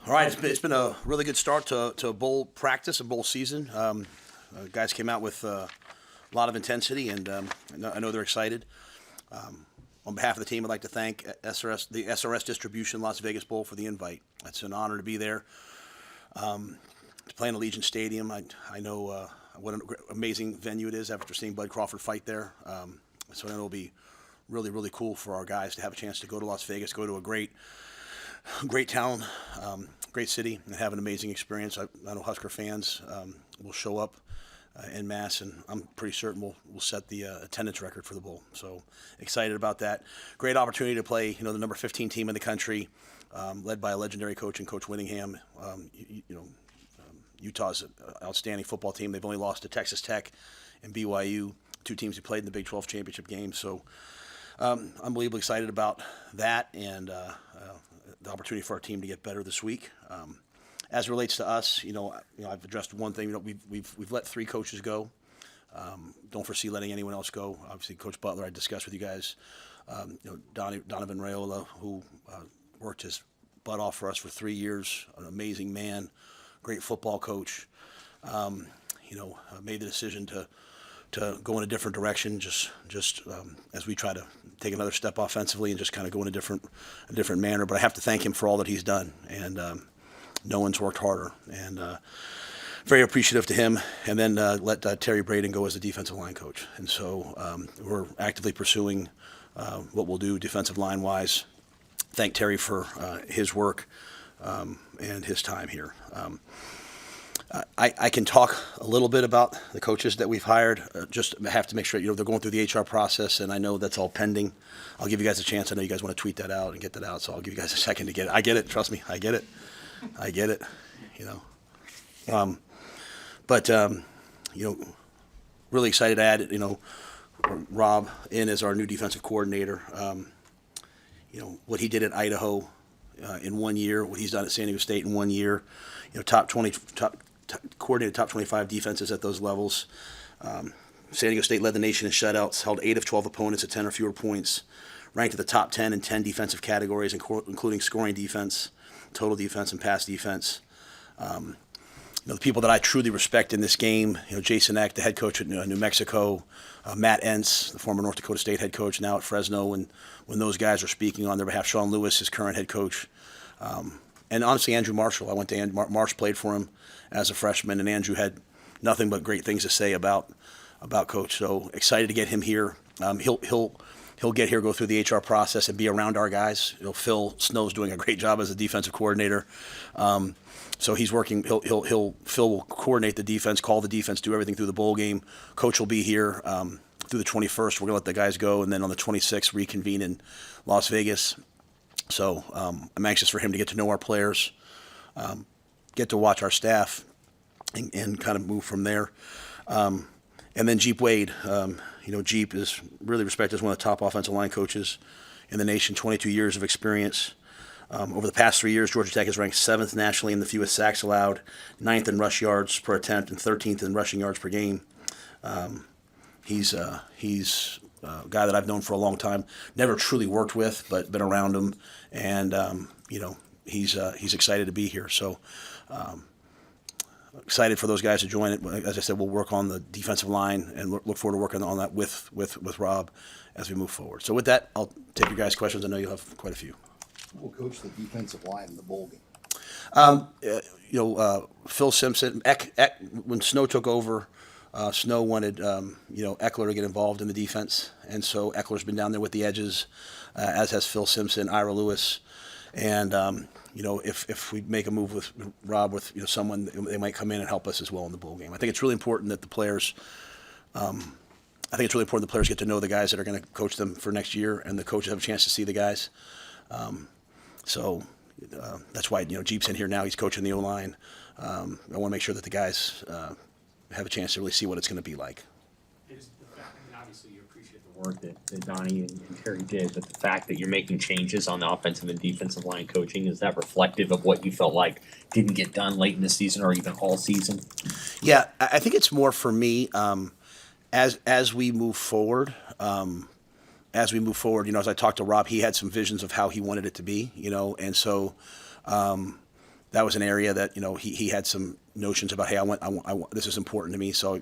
All right, it's been a really good start to bowl practice and bowl season. Guys came out with a lot of intensity, and I know they're excited. On behalf of the team, I'd like to thank the SRS Distribution Las Vegas Bowl for the invite. It's an honor to be there. To play in Allegiant Stadium, I know what an amazing venue it is after seeing Bud Crawford fight there. So I know it'll be really, really cool for our guys to have a chance to go to Las Vegas, go to a great town, great city, and have an amazing experience. I know Husker fans will show up en masse, and I'm pretty certain we'll set the attendance record for the bowl. So excited about that. Great opportunity to play, the number 15 team in the country, led by a legendary coach in Coach Winningham. Utah's an outstanding football team. They've only lost to Texas Tech and BYU, two teams who played in the Big 12 championship game. So unbelievably excited about that and the opportunity for our team to get better this week. As it relates to us, I've addressed one thing. We've let 3 coaches go. Don't foresee letting anyone else go. Obviously, Coach Butler, I discussed with you guys. Donovan Rhule, who worked his butt off for us for 3 years, an amazing man, great football coach. Made the decision to go in a different direction, just as we try to take another step offensively and just kind of go in a different manner. But I have to thank him for all that he's done, and no one's worked harder. And very appreciative to him. And then let Terry Bradden go as the defensive line coach. And so we're actively pursuing what we'll do defensive line wise. Thank Terry for his work and his time here. I can talk a little bit about the coaches that we've hired. Just have to make sure they're going through the HR process, and I know that's all pending. I'll give you guys a chance. I know you guys want to tweet that out and get that out, so I'll give you guys a second to get it. I get it. Trust me, I get it. Really excited to add Rob in as our new defensive coordinator. What he did at Idaho in 1 year, what he's done at San Diego State in 1 year. Coordinated top 25 defenses at those levels. San Diego State led the nation in shutouts, held 8 of 12 opponents at 10 or fewer points, ranked at the top 10 in 10 defensive categories, including scoring defense, total defense, and pass defense. The people that I truly respect in this game, Jason Eck, the head coach at New Mexico, Matt Entz, the former North Dakota State head coach, now at Fresno, when those guys are speaking on their behalf, Sean Lewis, his current head coach, and honestly, Andrew Marshall. I went to Marsh, played for him as a freshman, and Andrew had nothing but great things to say about Coach. So excited to get him here. He'll get here, go through the HR process, and be around our guys. Phil Snow's doing a great job as a defensive coordinator. So he's working. Phil will coordinate the defense, call the defense, do everything through the bowl game. Coach will be here through the 21st. We're gonna let the guys go, and then on the 26th reconvene in Las Vegas. So I'm anxious for him to get to know our players, get to watch our staff, and kind of move from there. And then Jeep Wade. Jeep is really respected as one of the top offensive line coaches in the nation, 22 years of experience. Over the past 3 years, Georgia Tech has ranked 7th nationally in the fewest sacks allowed, 9th in rush yards per attempt, and 13th in rushing yards per game. He's a guy that I've known for a long time, never truly worked with, but been around him, and he's excited to be here. So excited for those guys to join it. As I said, we'll work on the defensive line and look forward to working on that with Rob as we move forward. So with that, I'll take your guys' questions. I know you'll have quite a few. Who will coach the defensive line in the bowl game? Phil Simpson, when Snow took over, Snow wanted Eckler to get involved in the defense, and so Eckler's been down there with the edges, as has Phil Simpson, Ira Lewis, and if we make a move with Rob with someone, they might come in and help us as well in the bowl game. I think it's really important that the players. I think it's really important the players get to know the guys that are going to coach them for next year, and the coaches have a chance to see the guys. That's why Jeep's in here now. He's coaching the O-line. I want to make sure that the guys have a chance to really see what it's going to be like. Obviously, you appreciate the work that Donnie and Terry did, but the fact that you're making changes on the offensive and defensive line coaching, is that reflective of what you felt like didn't get done late in the season or even all season? Yeah, I think it's more for me as we move forward. As I talked to Rob, he had some visions of how he wanted it to be, and so that was an area that, he had some notions about, hey, I want, this is important to me. So,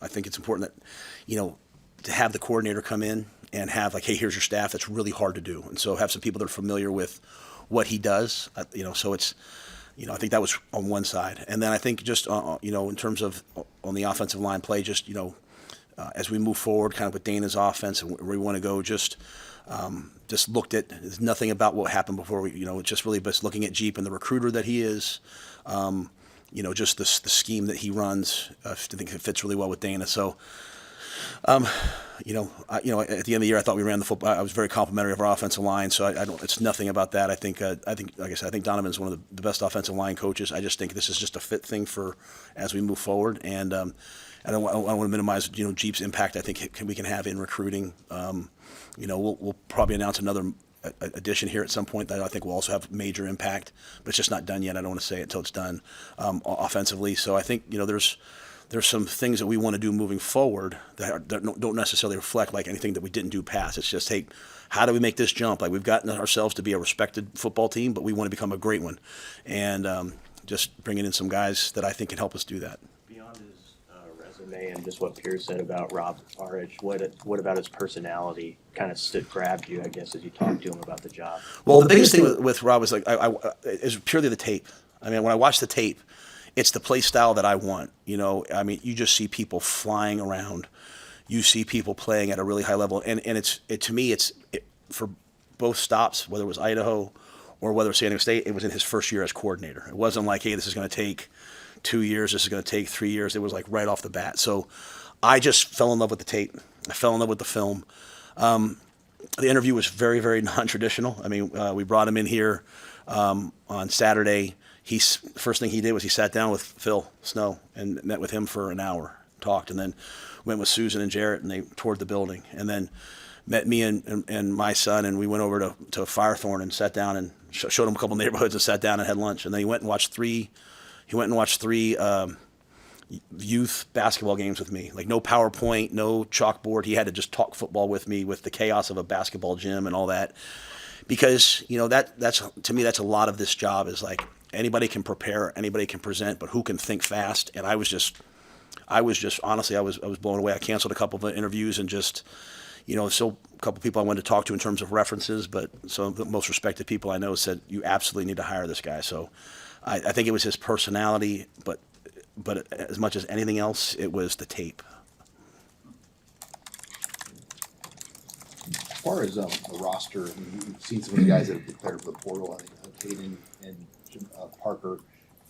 I think it's important that, to have the coordinator come in and have like, hey, here's your staff. That's really hard to do. And so have some people that are familiar with what he does, so it's, I think that was on one side. And then I think just, in terms of on the offensive line play, just, as we move forward kind of with Dana's offense and where we want to go, just looked at, there's nothing about what happened before we, it's just really just looking at Jeep and the recruiter that he is, just the scheme that he runs. I think it fits really well with Dana. So, at the end of the year, I thought we ran the football. I was very complimentary of our offensive line, so I don't. It's nothing about that. I think, like I said, I think Donovan's one of the best offensive line coaches. I just think this is just a fit thing for as we move forward, and I don't want to minimize, Jeep's impact. I think we can have in recruiting. We'll probably announce another addition here at some point that I think will also have major impact, but it's just not done yet. I don't want to say it until it's done offensively. So I think there's some things that we want to do moving forward that don't necessarily reflect like anything that we didn't do past. It's just, hey, how do we make this jump? Like we've gotten ourselves to be a respected football team, but we want to become a great one. And just bringing in some guys that I think can help us do that. Beyond his resume and just what Pierce said about Rob Arich, what about his personality kind of grabbed you, I guess, as you talked to him about the job? Well, the biggest thing with Rob was like, is purely the tape. I mean, when I watch the tape, it's the play style that I want. You just see people flying around. You see people playing at a really high level. And to me, for both stops, whether it was Idaho or whether it was San Diego State, it was in his first year as coordinator. It wasn't like, hey, this is going to take 2 years. This is going to take 3 years. It was like right off the bat. So I just fell in love with the tape. I fell in love with the film. The interview was very, very non-traditional. I mean, we brought him in here on Saturday. First thing he did was he sat down with Phil Snow and met with him for an hour, talked, and then went with Susan and Jarrett, and they toured the building, and then met me and my son, and we went over to Firethorn and sat down and showed him a couple neighborhoods and sat down and had lunch, and then he went and watched three youth basketball games with me, like no PowerPoint, no chalkboard. He had to just talk football with me with the chaos of a basketball gym and all that, because that's to me, that's a lot of this job is like, anybody can prepare, anybody can present, but who can think fast? And I was just honestly, I was blown away. I canceled a couple of interviews and just, still a couple of people I wanted to talk to in terms of references, but some of the most respected people I know said, you absolutely need to hire this guy. So I think it was his personality, but as much as anything else, it was the tape. As far as the roster, we've seen some of the guys that have declared for the portal. I think Caden and Parker,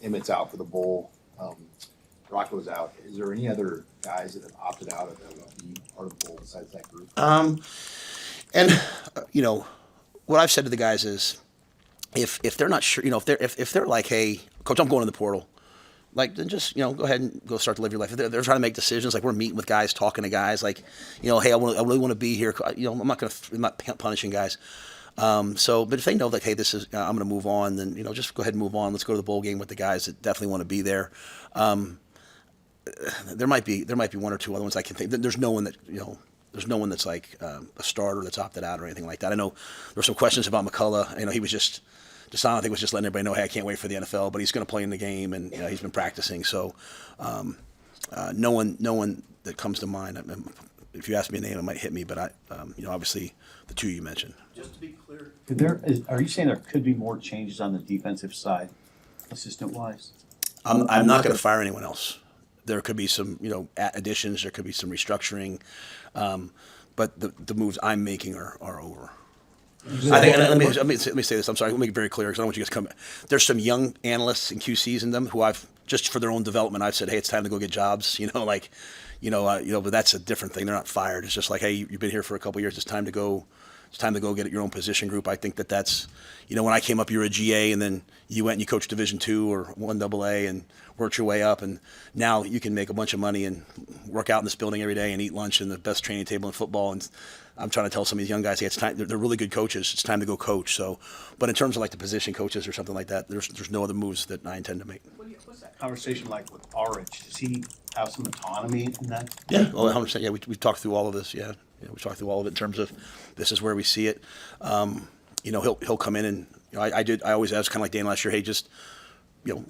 Emmett's out for the bowl. Rocco's out. Is there any other guys that have opted out of the be part of the bowl besides that group? What I've said to the guys is, if they're not sure, if they're like, hey, coach, I'm going in the portal, like then just go ahead and go start to live your life. If they're trying to make decisions, like we're meeting with guys, talking to guys, like hey, I really want to be here. I'm not punishing guys. But if they know that, hey, this is, I'm going to move on, then, just go ahead and move on. Let's go to the bowl game with the guys that definitely want to be there. There might be one or two other ones I can think. There's no one that's like a starter that's opted out or anything like that. I know there were some questions about McCullough. He was just I think was just letting everybody know, hey, I can't wait for the NFL, but he's going to play in the game, and he's been practicing. So no one that comes to mind. If you ask me a name, it might hit me, but obviously the two you mentioned. Just to be clear, are you saying there could be more changes on the defensive side, assistant-wise? I'm not going to fire anyone else. There could be some, additions. There could be some restructuring, but the moves I'm making are over. I think. And let me say this. I'm sorry. Let me make it very clear because I don't want you guys to come. There's some young analysts and QCs in them who I've just for their own development. I've said, hey, it's time to go get jobs. But that's a different thing. They're not fired. It's just like, hey, you've been here for a couple of years. It's time to go. It's time to go get your own position group. I think that's, when I came up, you were a GA, and then you went and you coached Division II or 1AA and worked your way up, and now you can make a bunch of money and work out in this building every day and eat lunch in the best training table in football. And I'm trying to tell some of these young guys, hey, it's time. They're really good coaches. It's time to go coach. So, but in terms of like the position coaches or something like that, there's no other moves that I intend to make. What's that conversation like with Arich? Does he have some autonomy in that? Yeah, 100%. Yeah, we've talked through all of this. Yeah, we talked through all of it in terms of this is where we see it. He'll come in and I always ask, kind of like Dan last year, hey, just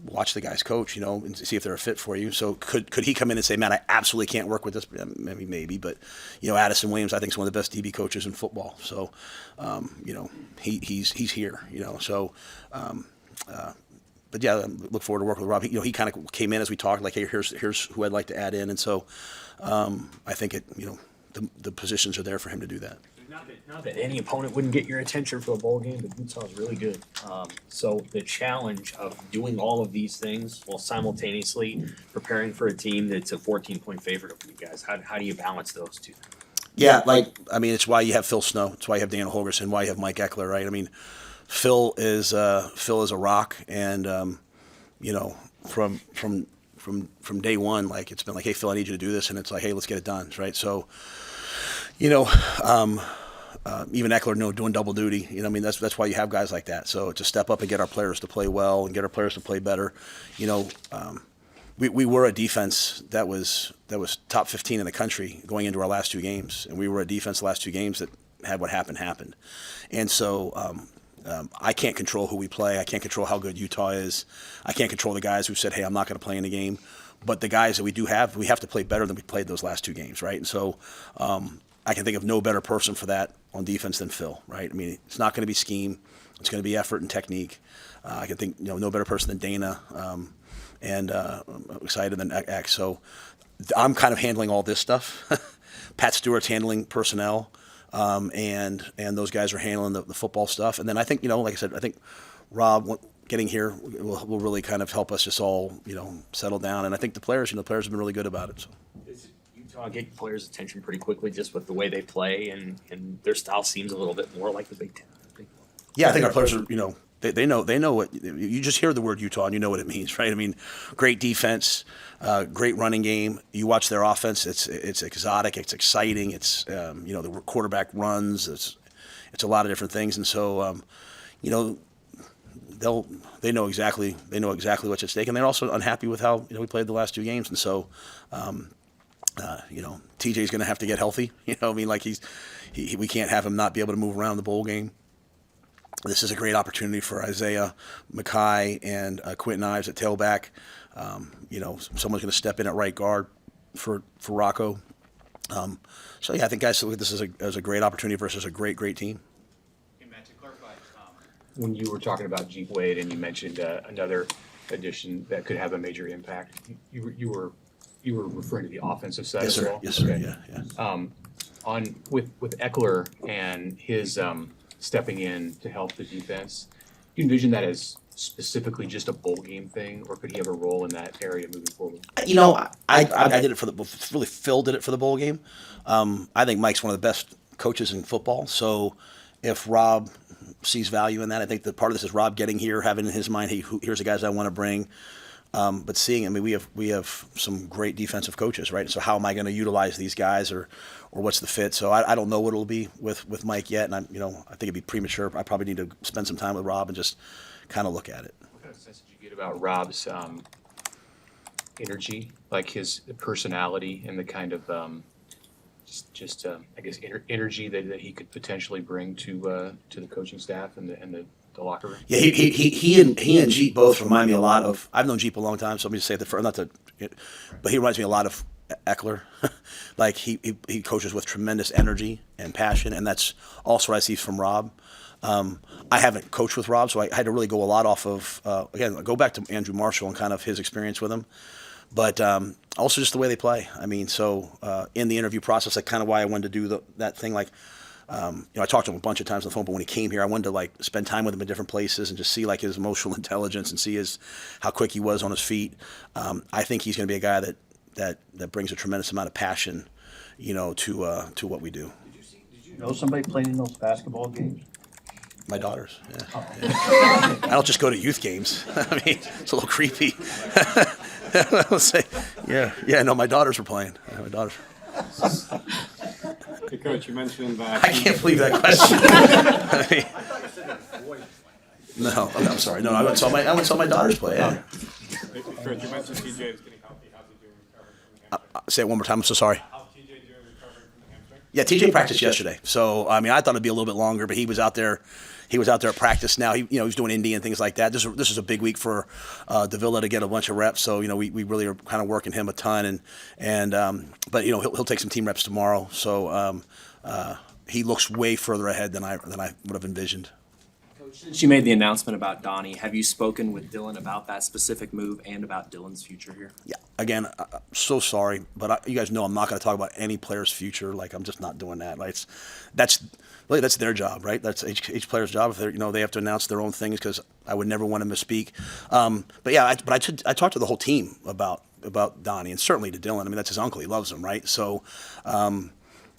watch the guys coach, and see if they're a fit for you. So could he come in and say, man, I absolutely can't work with this? Maybe, but Addison Williams, I think, is one of the best DB coaches in football. So, he's here, So, but yeah, I look forward to working with Rob. He kind of came in as we talked, like, hey, here's who I'd like to add in, and so, I think the positions are there for him to do that. Not that any opponent wouldn't get your attention for a bowl game, but Utah is really good. So the challenge of doing all of these things while simultaneously preparing for a team that's a 14-point favorite over you guys, how do you balance those two? Yeah, it's why you have Phil Snow. It's why you have Daniel Holgerson. Why you have Mike Eckler, right? I mean, Phil is a rock, and from day one, like, it's been like, hey, Phil, I need you to do this, and it's like, hey, let's get it done, right? So, even Eckler, doing double duty. That's why you have guys like that. So to step up and get our players to play well and get our players to play better, we were a defense that was top 15 in the country going into our last two games, and we were a defense the last two games that had what happened. And so I can't control who we play. I can't control how good Utah is. I can't control the guys who said, hey, I'm not going to play in the game. But the guys that we do have, we have to play better than we played those last two games, right? And so I can think of no better person for that on defense than Phil, right? I mean, it's not going to be scheme. It's going to be effort and technique. I can think, no better person than Dana, and I'm excited than X. So I'm kind of handling all this stuff. Pat Stewart's handling personnel, and those guys are handling the football stuff. And then I think, like I said, I think Rob getting here will really kind of help us just all, settle down. And I think the players have been really good about it. So. Get players' attention pretty quickly just with the way they play, and their style seems a little bit more like the Big Ten. Yeah, I think our players are, they know what, you just hear the word Utah and you know what it means, right? I mean, great defense, great running game. You watch their offense, it's exotic, it's exciting, it's, the quarterback runs, it's a lot of different things. And so, they know exactly what's at stake, and they're also unhappy with how, we played the last two games. And so, TJ's going to have to get healthy. We can't have him not be able to move around the bowl game. This is a great opportunity for Isaiah Mackay and Quentin Ives at tailback. Someone's going to step in at right guard for Rocco. So yeah, I think guys look at this as a great opportunity versus a great team. Hey, Matt, to clarify, when you were talking about Jeep Wade and you mentioned another addition that could have a major impact, you were referring to the offensive side Yes, as sir. well? Yes, sir. Okay. Yeah. With Eckler and his stepping in to help the defense, do you envision that as specifically just a bowl game thing, or could he have a role in that area moving forward? I did it really Phil did it for the bowl game. I think Mike's one of the best coaches in football. So if Rob sees value in that, I think that part of this is Rob getting here, having in his mind, hey, here's the guys I want to bring. But seeing, we have some great defensive coaches, right? So how am I going to utilize these guys, or what's the fit? So I don't know what it'll be with Mike yet, and I think it'd be premature. I probably need to spend some time with Rob and just kind of look at it. What kind of sense did you get about Rob's energy, like his personality and the kind of energy that he could potentially bring to the coaching staff and the locker room? Yeah, he and Jeep both remind me a lot of. I've known Jeep a long time, so let me just say that but he reminds me a lot of Eckler. Like he coaches with tremendous energy and passion, and that's also what I see from Rob. I haven't coached with Rob, so I had to really go a lot off of go back to Andrew Marshall and kind of his experience with him, but also just the way they play. I mean, so in the interview process, that's kind of why I wanted to do that thing. Like, I talked to him a bunch of times on the phone, but when he came here, I wanted to spend time with him in different places and just see his emotional intelligence and see how quick he was on his feet. I think he's going to be a guy that brings a tremendous amount of passion, to what we do. Did you know somebody played in those basketball games? My daughters, yeah. I don't just go to youth games. I mean, it's a little creepy. I'll say, yeah. No, my daughters were playing. Yeah, my daughters. Hey, Coach, you mentioned that. I can't believe that question. No, I'm sorry. No, I went and saw my daughters play. Yeah. Coach, you mentioned TJ is getting healthy. How's he doing recovering from the hamstring? Say it one more time. I'm so sorry. How's TJ doing recovering from the hamstring? Yeah, TJ practiced yesterday. So I mean, I thought it'd be a little bit longer, but he was out there. He was out there at practice. Now he was doing Indy and things like that. This is a big week for Davila to get a bunch of reps. So we really are kind of working him a ton, but he'll take some team reps tomorrow. So he looks way further ahead than I would have envisioned. Since you made the announcement about Donnie, have you spoken with Dylan about that specific move and about Dylan's future here? Yeah. Again, I'm so sorry, but you guys know I'm not going to talk about any player's future. Like, I'm just not doing that. Like, that's their job, right? That's each player's job. If they have to announce their own things, because I would never want to misspeak. But yeah, I talked to the whole team about Donnie, and certainly to Dylan. I mean, that's his uncle. He loves him, right? So.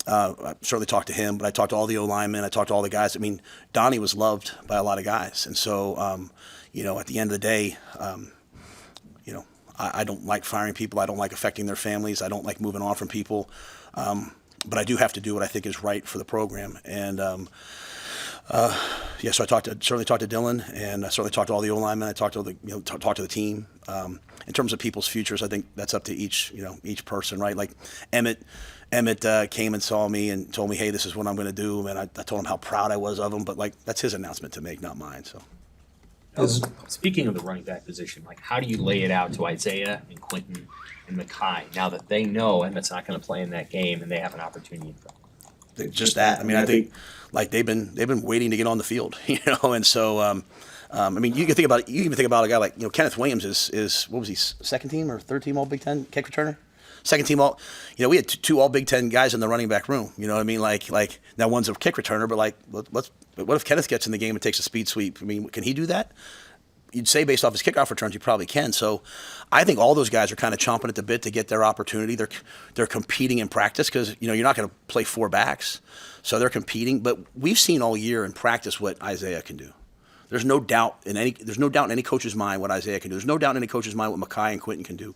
I certainly talked to him, but I talked to all the O-linemen. I talked to all the guys. I mean, Donnie was loved by a lot of guys. And so, at the end of the day, I don't like firing people. I don't like affecting their families. I don't like moving on from people. But I do have to do what I think is right for the program. And, so I certainly talked to Dylan, and I certainly talked to all the O-linemen. I talked to talked to the team. In terms of people's futures, I think that's up to each person, right? Like Emmett came and saw me and told me, hey, this is what I'm going to do. And I told him how proud I was of him, but like, that's his announcement to make, not mine. So. Speaking of the running back position, like how do you lay it out to Isaiah and Quentin and Mekhi now that they know Emmett's not going to play in that game and they have an opportunity? Just that. I mean, I think like they've been waiting to get on the field, and so I mean, you can think about it. You even think about a guy like Kenneth Williams is what was he, second team or third team All Big Ten kick returner? Second team all, we had two All Big Ten guys in the running back room. You know what I mean? Like now one's a kick returner, but like what if Kenneth gets in the game and takes a speed sweep? I mean, can he do that? You'd say based off his kickoff returns, he probably can. So I think all those guys are kind of chomping at the bit to get their opportunity. They're competing in practice because you're not going to play four backs, so they're competing. But we've seen all year in practice what Isaiah can do. There's no doubt in any coach's mind what Isaiah can do. There's no doubt in any coach's mind what Mekhi and Quentin can do.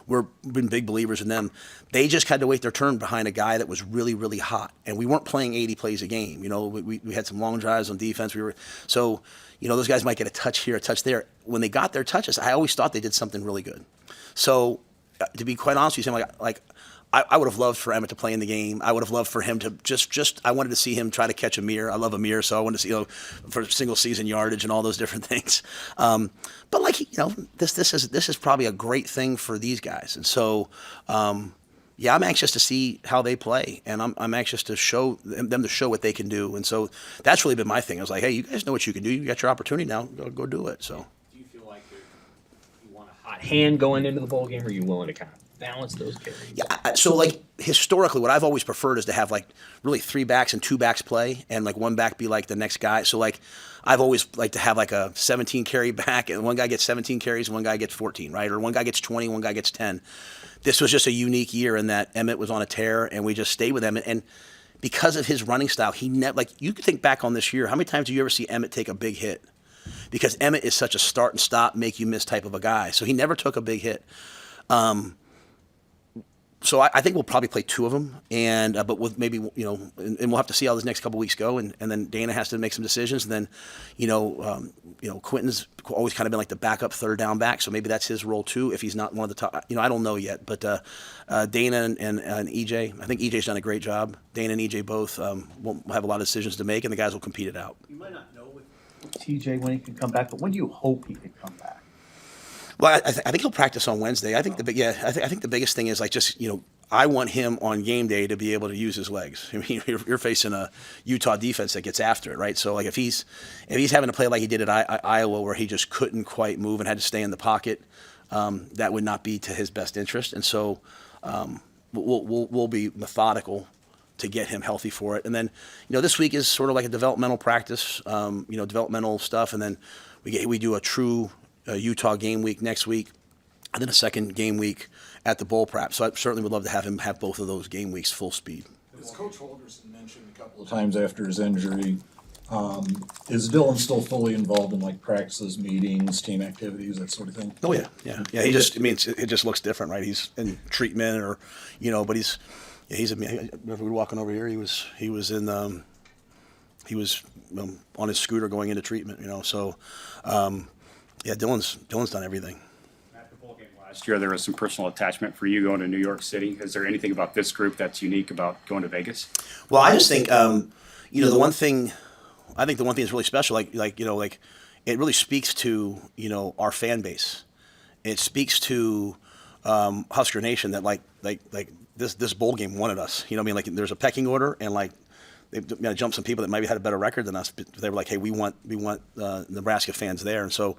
We've been big believers in them. They just had to wait their turn behind a guy that was really, really hot. And we weren't playing 80 plays a game. We had some long drives on defense. Those guys might get a touch here, a touch there. When they got their touches, I always thought they did something really good. So to be quite honest with you, I would have loved for Emmett to play in the game. I would have loved for him to I wanted to see him try to catch Amir. I love Amir, so I wanted to see, for single season yardage and all those different things. But this is probably a great thing for these guys. And so, I'm anxious to see how they play, and I'm anxious to show them to show what they can do. And so that's really been my thing. I was like, hey, you guys know what you can do. You got your opportunity now. Go do it. So. Do you feel like you want a hot hand going into the bowl game, or are you willing to kind of balance those carries? Yeah, so historically, what I've always preferred is to have really three backs and two backs play, and one back be the next guy. So I've always liked to have a 17 carry back, and one guy gets 17 carries, and one guy gets 14, right? Or one guy gets 20, one guy gets 10. This was just a unique year in that Emmett was on a tear, and we just stayed with Emmett. And because of his running style, he never you could think back on this year. How many times do you ever see Emmett take a big hit? Because Emmett is such a start and stop, make you miss type of a guy, so he never took a big hit. So I think we'll probably play two of them, and but with maybe and we'll have to see how this next couple weeks go, and then Dana has to make some decisions, and then Quentin's always kind of been the backup third down back, so maybe that's his role too if he's not one of the top. I don't know yet, but Dana and EJ, I think EJ's done a great job. Dana and EJ both will have a lot of decisions to make, and the guys will compete it out. You might not know with TJ when he can come back, but when do you hope he could come back? Well, I think he'll practice on Wednesday. I think I think the biggest thing is I want him on game day to be able to use his legs. I mean, you're facing a Utah defense that gets after it, right? So if he's having to play like he did at Iowa, where he just couldn't quite move and had to stay in the pocket, that would not be to his best interest. And so we'll be methodical to get him healthy for it. And then this week is sort of like a developmental practice, developmental stuff, and then we do a true Utah game week next week, and then a second game week at the bowl prep. So I certainly would love to have him have both of those game weeks full speed. As Coach Holderson mentioned a couple of times after his injury, is Dylan still fully involved in practices, meetings, team activities, that sort of thing? Oh yeah. He just, it just looks different, right? He's in treatment, or but he's we were walking over here. He was on his scooter going into treatment. So. Yeah, Dylan's done everything. At the bowl game Last year, there was some personal attachment for you going to New York City. Is there anything about this group that's unique about going to Vegas? Well, I just think, the one thing that's really special, it really speaks to, our fan base. It speaks to Husker Nation that this bowl game wanted us. There's a pecking order, and they jumped some people that maybe had a better record than us, but they were like, hey, we want Nebraska fans there. And so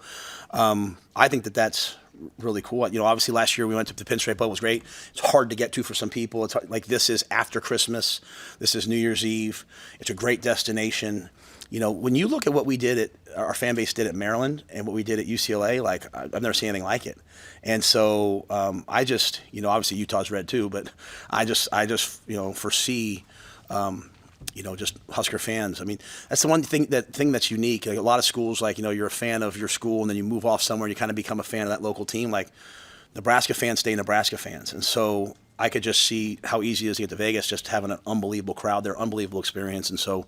I think that's really cool. Obviously last year we went to the Pinstripe Bowl. It was great. It's hard to get to for some people. It's hard, this is after Christmas. This is New Year's Eve. It's a great destination. When you look at what we did our fan base did at Maryland and what we did at UCLA, I've never seen anything like it. And so I just, obviously Utah's red too, but I just foresee, just Husker fans. I mean, that's the one thing that's unique. A lot of schools, you're a fan of your school and then you move off somewhere and you kind of become a fan of that local team. Nebraska fans stay Nebraska fans. And so I could just see how easy it is to get to Vegas, just having an unbelievable crowd there, unbelievable experience. And so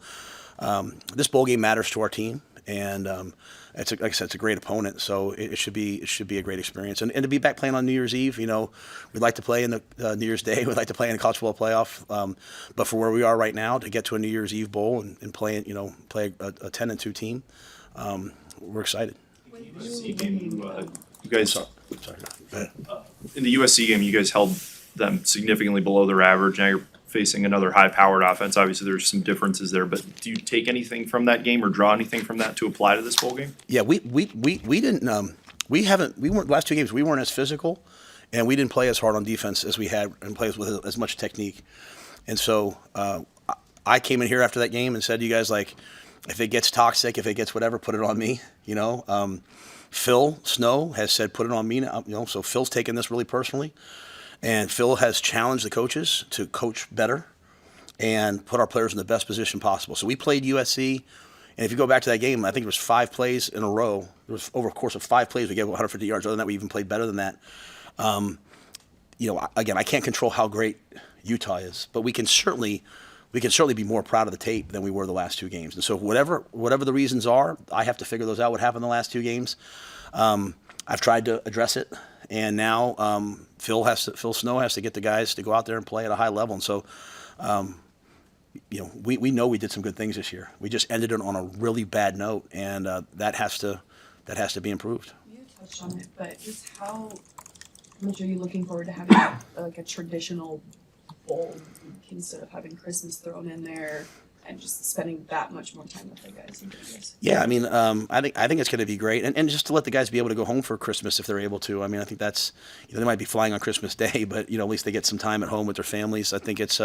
this bowl game matters to our team, and like I said, it's a great opponent, so it should be a great experience. And to be back playing on New Year's Eve, we'd like to play in the New Year's Day, we'd like to play in the college football playoff, but for where we are right now, to get to a New Year's Eve bowl and play a 10-2 team, we're excited. USC game, you guys Sorry. Go ahead. in the USC game, you guys held them significantly below their average. Now you're facing another high-powered offense. Obviously, there's some differences there, but do you take anything from that game or draw anything from that to apply to this bowl game? Yeah, we didn't. We weren't last two games. We weren't as physical, and we didn't play as hard on defense as we had and play with as much technique. And so I came in here after that game and said to you guys, if it gets toxic, if it gets whatever, put it on me. Phil Snow has said, put it on me now. So Phil's taken this really personally. And Phil has challenged the coaches to coach better and put our players in the best position possible. So we played USC, and if you go back to that game, I think it was 5 plays in a row. There was over a course of 5 plays, we gave 150 yards. Other than that, we even played better than that. Again, I can't control how great Utah is, but we can certainly be more proud of the tape than we were the last 2 games. And so whatever the reasons are, I have to figure those out. What happened the last 2 games? I've tried to address it. And now Phil Snow has to get the guys to go out there and play at a high level. And so, we know we did some good things this year. We just ended it on a really bad note, and that has to be improved. You touched on it, but just how much are you looking forward to having a traditional bowl instead of having Christmas thrown in there? And just spending that much more time with the guys. Yeah, I mean, I think it's going to be great, and just to let the guys be able to go home for Christmas if they're able to. I mean, I think that's they might be flying on Christmas Day, but at least they get some time at home with their families. I think it's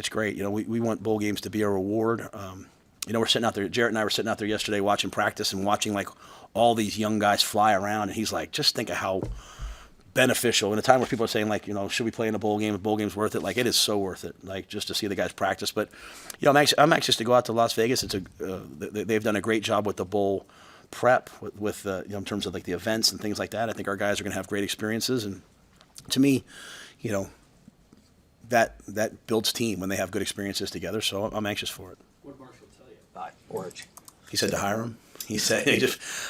great. We want bowl games to be a reward. We're sitting out there. Jarrett and I were sitting out there yesterday watching practice and watching all these young guys fly around, and he's like, just think of how beneficial in a time where people are saying should we play in a bowl game? A bowl game's worth it. It is so worth it. Just to see the guys practice. But I'm anxious to go out to Las Vegas. They've done a great job with the bowl prep with in terms of the events and things like that. I think our guys are going to have great experiences, and to me, that builds team when they have good experiences together. So I'm anxious for it. What did Marshall tell you about Orange? He said to hire him. He said,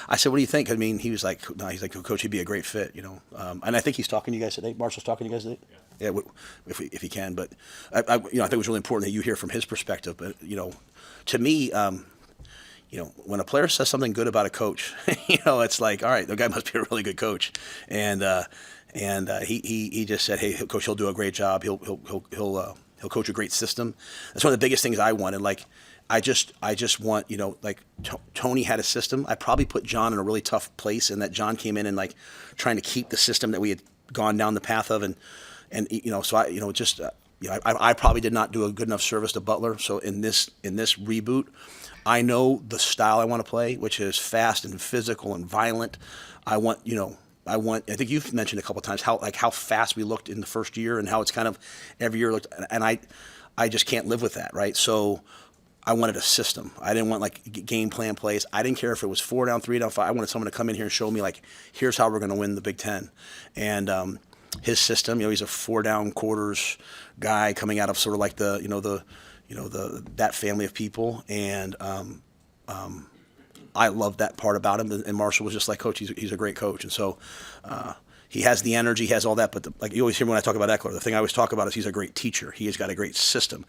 I said, what do you think? I mean, he was like, no, he's like, Coach, he'd be a great fit, And I think he's talking to you guys today. Marshall's talking to you guys today? Yeah, if he can. But, I think it was really important that you hear from his perspective. But, to me, when a player says something good about a coach, it's like, all right, the guy must be a really good coach. And he just said, hey, Coach, he'll do a great job. He'll coach a great system. That's one of the biggest things I wanted. I just want, Tony had a system. I probably put John in a really tough place, and that John came in and trying to keep the system that we had gone down the path of, so I probably did not do a good enough service to Butler. So in this reboot, I know the style I want to play, which is fast and physical and violent. I think you've mentioned a couple of times how fast we looked in the first year and how it's kind of every year looked, and I just can't live with that, right? So I wanted a system. I didn't want game plan plays. I didn't care if it was 4 down, 3 down, 5. I wanted someone to come in here and show me here's how we're going to win the Big Ten. And his system, he's a 4 down quarters guy coming out of sort of that family of people. And I love that part about him. And Marshall was just like, Coach, he's a great coach. And so he has the energy, he has all that. But like you always hear when I talk about Eckler, the thing I always talk about is he's a great teacher. He has got a great system.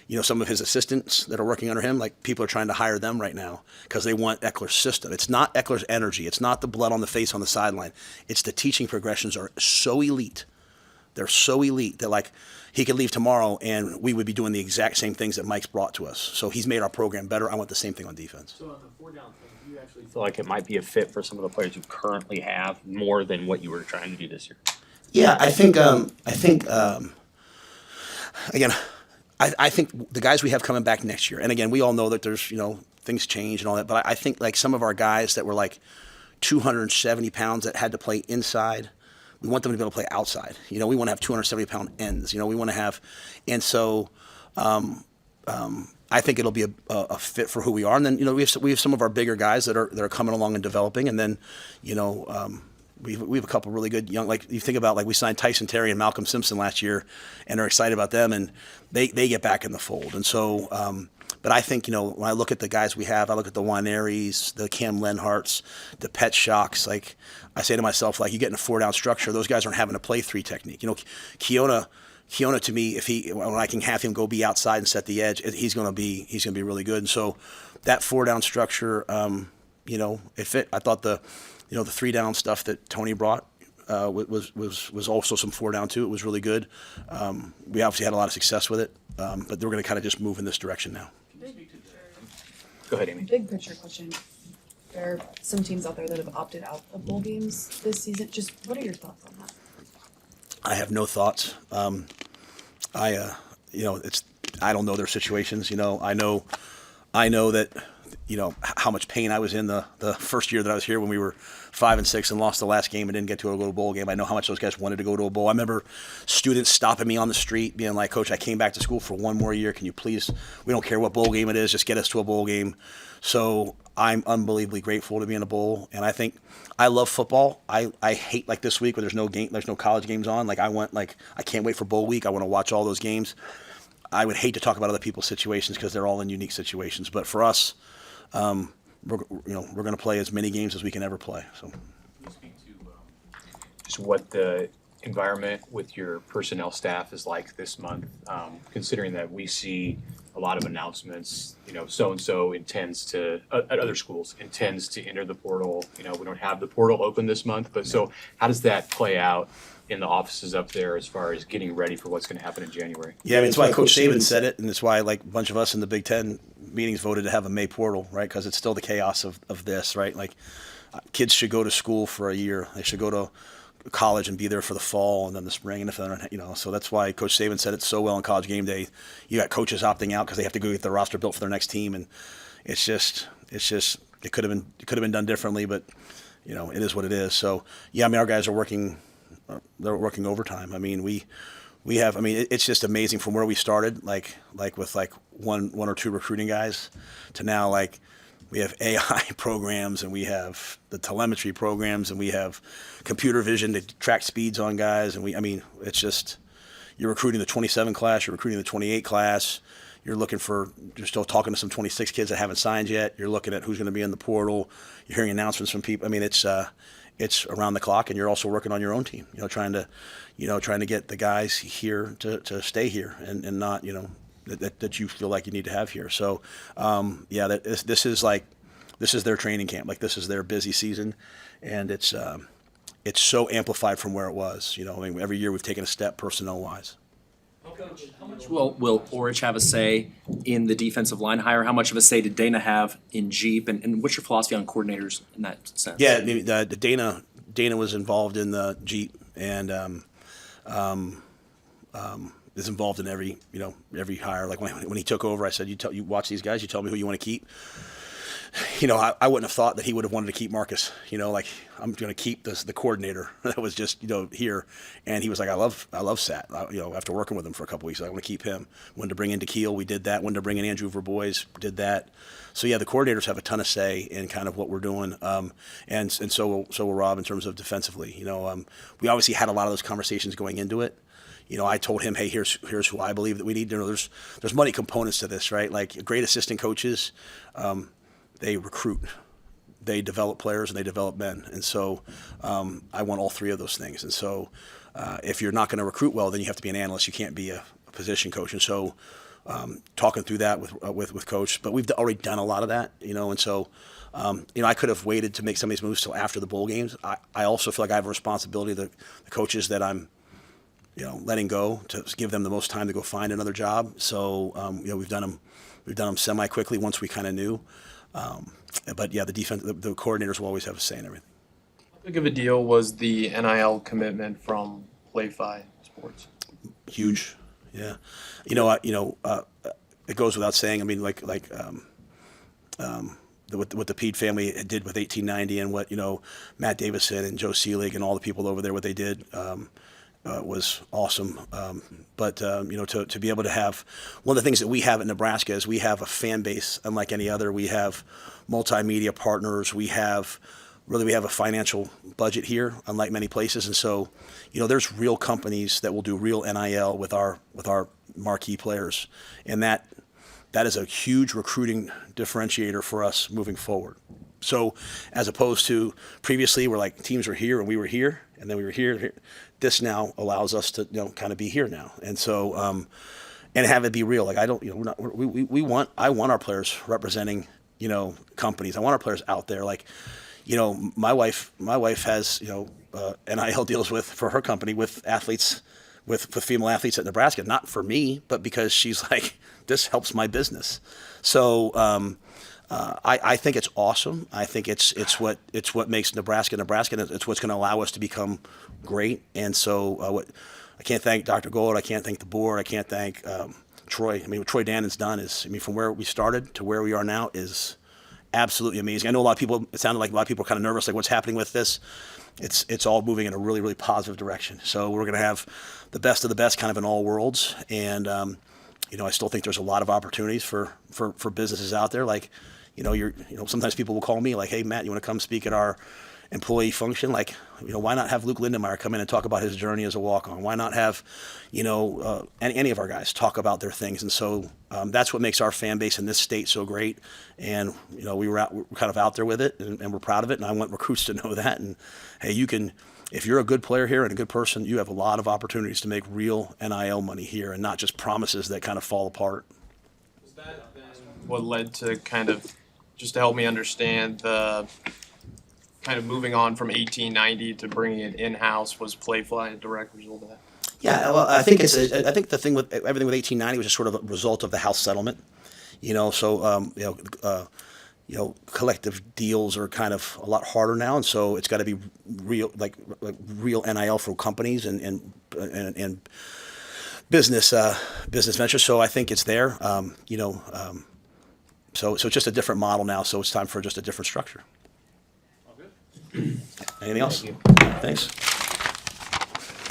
You know, some of his assistants that are working under him, like people are trying to hire them right now because they want Eckler's system. It's not Eckler's energy. It's not the blood on the face on the sideline. It's the teaching progressions are so elite. They're so elite that like he could leave tomorrow and we would be doing the exact same things that Mike's brought to us. So he's made our program better. I want the same thing on defense. So on the 4 down thing, do you actually feel like it might be a fit for some of the players you currently have more than what you were trying to do this year? Yeah, I think again, I think the guys we have coming back next year, and again, we all know that there's, you know, things change and all that, but I think like some of our guys that were like 270 pounds that had to play inside, we want them to be able to play outside. You know, we want to have 270-pound ends. You know, we want to have, and so I think it'll be a fit for who we are. And then, you know, we have some of our bigger guys that are coming along and developing, and then, you know, we have a couple really good young, like you think about, like we signed Tyson Terry and Malcolm Simpson last year, and are excited about them, and they get back in the fold. And so, but I think, you know, when I look at the guys we have, I look at the Juaneris, the Cam Lenharts, the Pet Shocks, like I say to myself, like you get in a 4-down structure, those guys aren't having to play 3 technique. You know, Keona to me, when I can have him go be outside and set the edge, he's gonna be really good. And so that 4-down structure, you know, it fit. I thought the 3-down stuff that Tony brought was also some 4-down too. It was really good. We obviously had a lot of success with it, but we're going to kind of just move in this direction now. Go ahead, Amy. Big picture question. There are some teams out there that have opted out of bowl games this season. Just what are your thoughts on that? I have no thoughts. You know, I don't know their situations. You know, I know that, you know, how much pain I was in the first year that I was here when we were 5-6 and lost the last game and didn't get to go to a bowl game. I know how much those guys wanted to go to a bowl. I remember students stopping me on the street being like, Coach, I came back to school for one more year. Can you please, we don't care what bowl game it is, just get us to a bowl game. So I'm unbelievably grateful to be in a bowl. And I think I love football. I hate like this week where there's no college games on. Like I can't wait for bowl week. I want to watch all those games. I would hate to talk about other people's situations because they're all in unique situations. But for us, we're going to play as many games as we can ever play. So, Can you speak to just what the environment with your personnel staff is like this month, considering that we see a lot of announcements, you know, so-and-so intends to, at other schools, intends to enter the portal. You know, we don't have the portal open this month, but so how does that play out in the offices up there as far as getting ready for what's going to happen in January? Yeah, I mean, it's why Coach Saban said it, and it's why like a bunch of us in the Big Ten meetings voted to have a May portal, right? Because it's still the chaos of this, right? Like kids should go to school for a year. They should go to college and be there for the fall and then the spring, and if they're, you know, so that's why Coach Saban said it so well on College Game Day. You got coaches opting out because they have to go get their roster built for their next team, and it's just it could have been done differently, but you know, it is what it is. So yeah, I mean, our guys are working. They're working overtime. I mean, we have. I mean, it's just amazing from where we started, like with like one or two recruiting guys, to now like we have AI programs and we have the telemetry programs and we have computer vision to track speeds on guys. And I mean, it's just you're recruiting the 27 class, you're recruiting the 28 class. You're still talking to some 26 kids that haven't signed yet. You're looking at who's going to be in the portal. You're hearing announcements from people. I mean, it's around the clock, and you're also working on your own team. You know, trying to get the guys here to stay here and not, you know, that you feel like you need to have here. So, yeah, this is their training camp. Like this is their busy season, and it's so amplified from where it was. You know, I mean, every year we've taken a step personnel wise. Coach, how much will Orich have a say in the defensive line hire? How much of a say did Dana have in Jeep? And what's your philosophy on coordinators in that sense? Yeah, the Dana was involved in the Jeep and is involved in every hire. Like when he took over, I said, you watch these guys, you tell me who you want to keep. You know, I wouldn't have thought that he would have wanted to keep Marcus. You know, like I'm going to keep the coordinator that was just, you know, here, and he was like, I love Sat. You know, after working with him for a couple weeks, I want to keep him. When to bring in DeKeel, we did that. When to bring in Andrew Verbois, did that. So yeah, the coordinators have a ton of say in kind of what we're doing, and so will Rob in terms of defensively. You know, we obviously had a lot of those conversations going into it. You know, I told him, hey, here's who I believe that we need. You know, there's money components to this, right? Like great assistant coaches. They recruit. they develop players and they develop men. And so I want all three of those things. And so if you're not going to recruit well, then you have to be an analyst. You can't be a position coach. And so talking through that with coach, but we've already done a lot of that, and so I could have waited to make some of these moves till after the bowl games. I also feel like I have a responsibility to the coaches that I'm letting go to give them the most time to go find another job. So we've done them semi quickly once we kind of knew. But yeah, the coordinators will always have a say in everything. How big of a deal was the NIL commitment from PlayFi Sports? Huge, yeah. It goes without saying. I mean, what the Pede family did with 1890 and what Matt Davison and Joe Seelig and all the people over there, what they did was awesome. But to be able to have one of the things that we have at Nebraska is we have a fan base unlike any other. We have multimedia partners. We have a financial budget here, unlike many places. And so, there's real companies that will do real NIL with our marquee players, and that is a huge recruiting differentiator for us moving forward. So, as opposed to previously, where like teams were here and we were here, and then we were here. This now allows us to kind of be here now, and so and have it be real. Like I want our players representing companies. I want our players out there. Like my wife has NIL deals for her company with athletes, with female athletes at Nebraska. Not for me, but because she's like, this helps my business. So I think it's awesome. I think it's what makes Nebraska Nebraska, and it's what's going to allow us to become great. And so I can't thank Dr. Gold. I can't thank the board. I can't thank Troy. I mean, what Troy Dannon's done is, from where we started to where we are now is absolutely amazing. I know it sounded like a lot of people are kind of nervous, like what's happening with this. It's all moving in a really, really positive direction. So we're going to have the best of the best kind of in all worlds. And, I still think there's a lot of opportunities for businesses out there. Like, sometimes people will call me like, hey, Matt, you want to come speak at our employee function? Like, why not have Luke Lindenmeyer come in and talk about his journey as a walk-on? Why not have, any of our guys talk about their things? And so that's what makes our fan base in this state so great. And, we're kind of out there with it, and we're proud of it. And I want recruits to know that. And, hey, if you're a good player here and a good person, you have a lot of opportunities to make real NIL money here and not just promises that kind of fall apart. Was that then what led to kind of, just to help me understand, the kind of moving on from 1890 to bringing it in-house, was PlayFi a direct result of that? Yeah, well, I think the thing with everything with 1890 was just sort of a result of the House settlement. Collective deals are kind of a lot harder now, and so it's got to be real, like real NIL for companies and business ventures. So I think it's there. So it's just a different model now. So it's time for just a different structure. Anything else? Thanks.